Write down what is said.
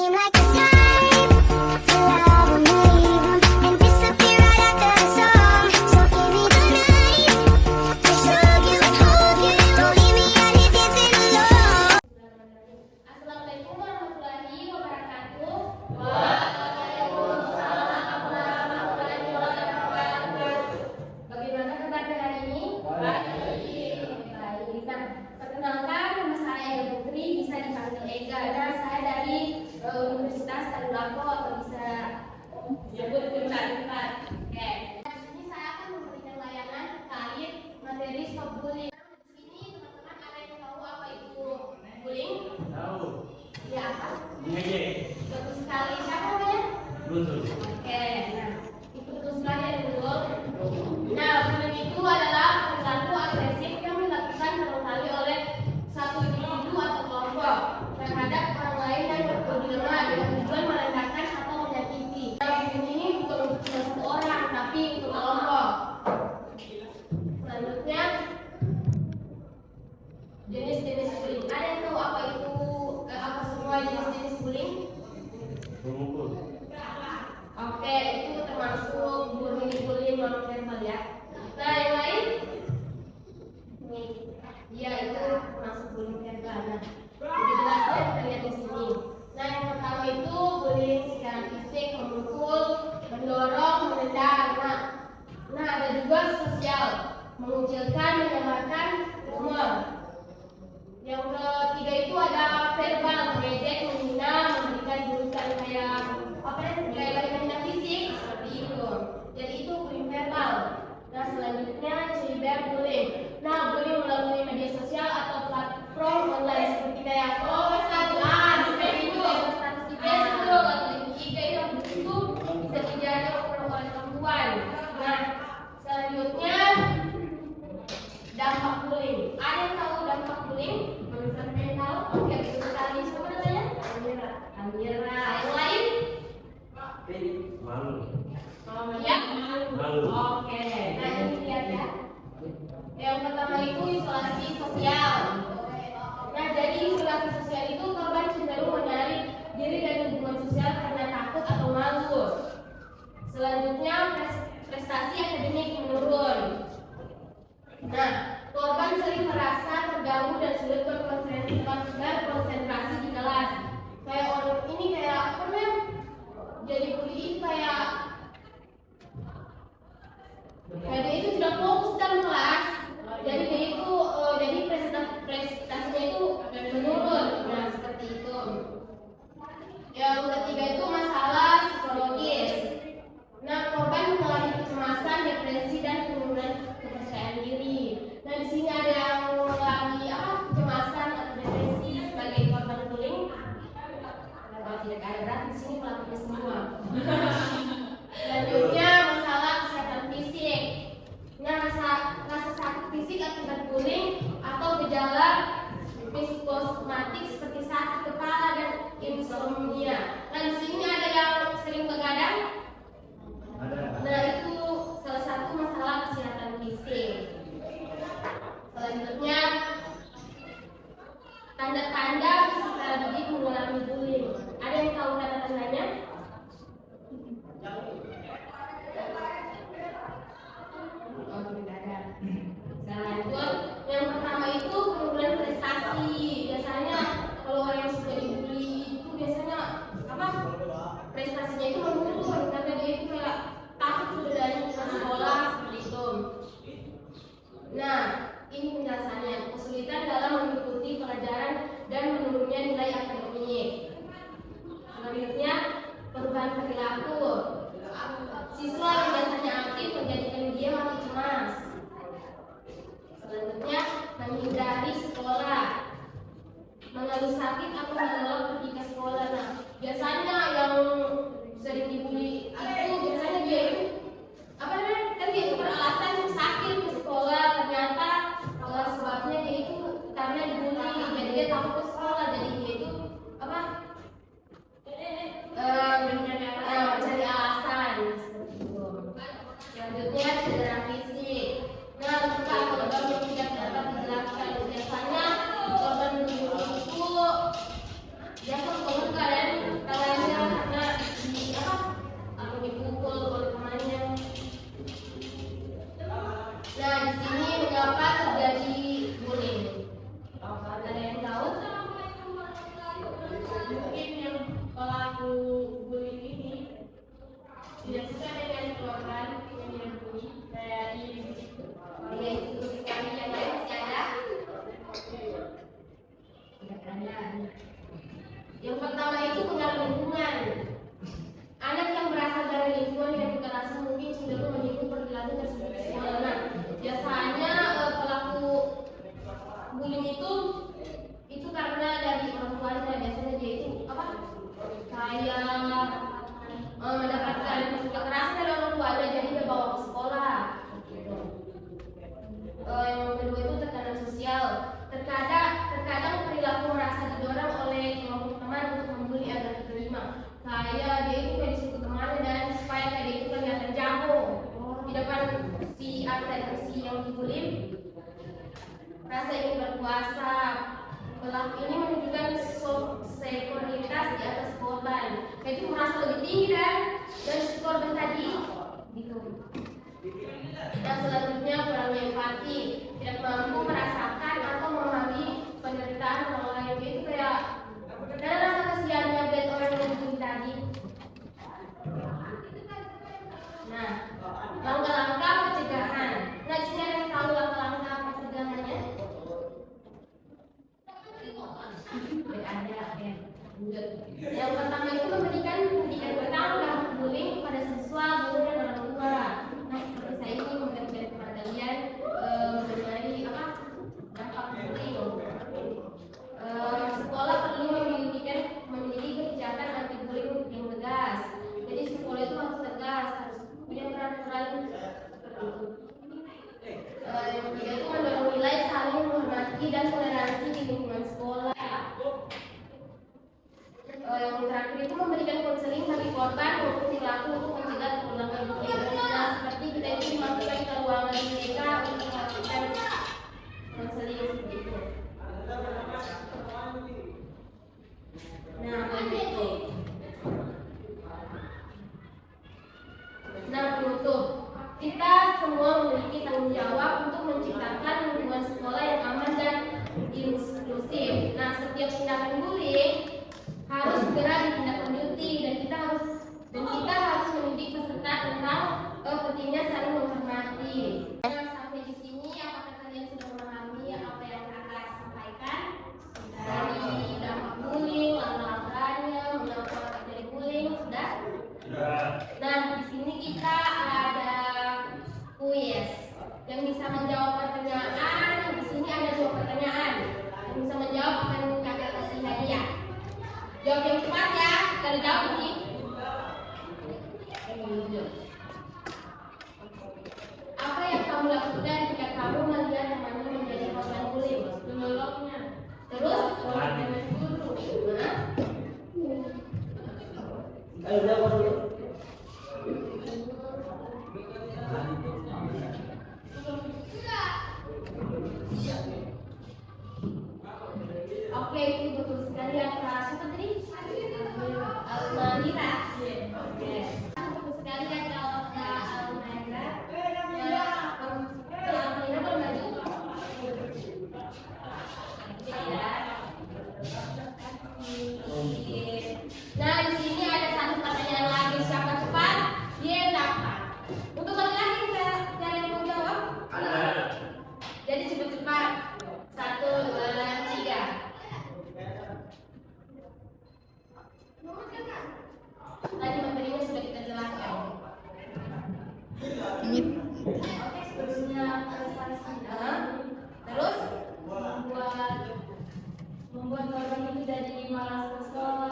seem like the time to love and leave 'em and disappear right after the song. So give me the night to show you, hold you. Don't leave me out here dancing alone. Assalamualaikum warahmatullahi wabarakatuh. Waalaikumsalam warahmatullahi wabarakatuh. Bagaimana kabar hari ini? Baik. Nah, perkenalkan nama saya Ega Putri, bisa dipanggil Ega. Nah, saya dari Universitas Tadulako atau bisa disebut Unpad. Oke. Di sini saya akan memberikan layanan terkait materi stop bullying. Di sini teman-teman ada yang tahu apa itu bullying? Tahu. Ya apa? Ngejek. Betul sekali. Siapa namanya? Betul. Oke. Nah, itu betul sekali ya betul. Nah, bullying itu adalah perilaku agresif yang dilakukan seringkali oleh satu individu atau kelompok terhadap orang lain yang berbeda dengan tujuan merendahkan atau menyakiti. Nah, bullying ini bukan untuk satu orang, tapi untuk kelompok. Selanjutnya, jenis-jenis bullying. Ada yang tahu apa itu apa semua jenis-jenis bullying? Memukul. Oke, itu termasuk bullying non-verbal ya. Nah, yang lain? Nih, ya itu termasuk bullying verbal. Nah, jadi jelasnya kita lihat di sini. Nah, yang pertama itu bullying secara fisik, memukul, mendorong, menendang. Nah, ada juga sosial, mengucilkan, menyamarkan humor. Yang ketiga itu ada verbal, mengejek, menghina, memberikan julukan kayak apa ya, kayak menghina fisik seperti itu. Jadi itu bullying verbal. Nah, selanjutnya cyberbullying. Nah, bullying melalui media sosial atau platform online seperti kayak WhatsApp, seperti itu, status di Facebook atau di IG itu bisa terjadi oleh perempuan. Nah, selanjutnya dampak bullying. Ada yang tahu dampak bullying? Ada yang tahu? Oke, betul sekali. Siapa namanya? Amira. Amira. Yang lain? Malu. Ya? Malu. Oke. Nah, ini lihat ya. Yang pertama itu isolasi sosial. Nah, jadi isolasi sosial itu korban cenderung menarik diri dari hubungan sosial karena takut atau malu. Selanjutnya prestasi akademik menurun. Nah, korban sering merasa terganggu dan sulit berkonsentrasi di kelas. Kayak orang ini kayak apa namanya? Jadi bully kayak dia itu tidak fokus dalam kelas. Jadi dia itu jadi prestasinya itu menurun. Nah, seperti itu. Yang ketiga itu masalah psikologis. Nah, korban mengalami kecemasan, depresi dan penurunan kepercayaan diri. Nah, di sini ada yang mengalami kecemasan atau depresi sebagai korban bullying. Kalau tidak ada berarti di sini pelakunya semua. Selanjutnya masalah kesehatan fisik. Nah, rasa sakit fisik akibat bullying atau gejala psikosomatik seperti sakit kepala dan insomnia. Nah, di sini ada yang sering begadang. Nah, itu salah satu masalah kesehatan fisik. Selanjutnya, tanda-tanda peserta didik mengalami bullying. Ada yang tahu tanda-tandanya? Oh, tidak ada. Selanjutnya, yang pertama itu penurunan prestasi. Biasanya kalau orang yang suka dibully itu biasanya prestasinya itu menurun karena dia itu kayak takut sudah dari sekolah seperti itu. Nah, ini penjelasannya. Kesulitan dalam mengikuti pelajaran dan menurunnya nilai akademik. Selanjutnya, perubahan perilaku. Siswa yang biasanya aktif menjadikan dia makin cemas. Selanjutnya, menghindari sekolah, mengeluh sakit atau menolak pergi ke sekolah. Nah, biasanya yang sering dibully itu biasanya dia itu kan dia itu beralasan sakit ke sekolah, ternyata sebabnya dia itu karena dibully, jadi dia takut ke sekolah, jadi dia itu mencari alasan seperti itu. Selanjutnya cedera fisik. Nah, luka atau lebam yang tidak dapat dijelaskan. Biasanya korban bullying itu dia kan luka dan ada. Yang pertama itu pengaruh lingkungan. Anak yang berasal dari lingkungan yang bukan asal mungkin cenderung mengikuti perilaku tersebut di sekolah. Nah, biasanya pelaku bullying itu karena dari orang tuanya. Biasanya dia itu apa? Kayak mendapatkan kekerasan dari orang tuanya, jadi dia bawa ke sekolah. Yang kedua itu tekanan sosial. Terkadang perilaku merasa didorong oleh kelompok teman untuk membuli agar diterima. Kayak dia itu kayak disuruh temannya dan supaya kayak dia itu kelihatan jago di depan si si yang dibully. Rasa ingin berkuasa. Pelaku ini menunjukkan superioritas di atas korban. Kayak itu merasa lebih tinggi dan si korban tadi gitu. Yang selanjutnya kurangnya empati, tidak mampu merasakan atau memahami penderitaan orang lain. Itu kayak ada rasa kasihannya buat orang yang dibully tadi. Nah, langkah-langkah pencegahan. Nah, di sini ada yang tahu langkah-langkah pencegahannya? Ada ya. Yang pertama itu memberikan pendidikan tentang dampak bullying kepada siswa, guru dan orang tua. Nah, seperti saya ini memberikan kepada kalian mengenai apa dampak bullying. Sekolah perlu memiliki kebijakan anti bullying yang tegas. Jadi sekolah itu harus tegas, harus punya peraturan seperti itu. Yang ketiga itu mendorong nilai saling menghormati dan toleransi di lingkungan sekolah. Yang terakhir itu memberikan konseling bagi korban maupun pelaku untuk mencegah terulangan bullying. Nah, seperti kita itu dimasukkan ke ruangan mereka untuk melakukan konseling seperti itu. Nah, begitu. Nah, penutup. Kita semua memiliki tanggung jawab untuk menciptakan lingkungan sekolah yang aman dan inklusif. Nah, setiap tindakan bullying harus segera ditindaklanjuti dan kita harus mendidik peserta tentang pentingnya saling menghormati. Sampai di sini, apakah kalian sudah memahami apa yang kakak sampaikan dari dampak bullying, langkah-langkahnya, mengapa terjadi bullying? Sudah? Nah, di sini kita ada kuis yang bisa menjawab pertanyaan. Di sini ada 2 pertanyaan. Yang bisa menjawab akan kakak kasih hadiah. Jawab yang cepat ya, kita jawab nih. Apa yang kamu lakukan jika kamu melihat temanmu menjadi korban bullying? Menolongnya. Terus? Ayo jawab dulu. Oke, itu betul sekali ya Kak. Siapa tadi? Almanira. Oke. Betul sekali ya Kak Almanira. Almanira berbaju. Nah, di sini ada satu pertanyaan lagi. Siapa cepat? Dia dapat. Untuk laki-laki ada yang mau jawab? Ada. Jadi cepat-cepat. 1, 2, 3. Tadi materinya sudah kita jelaskan. Oke, sebelumnya prestasi. Terus membuat korban itu jadi malas ke sekolah.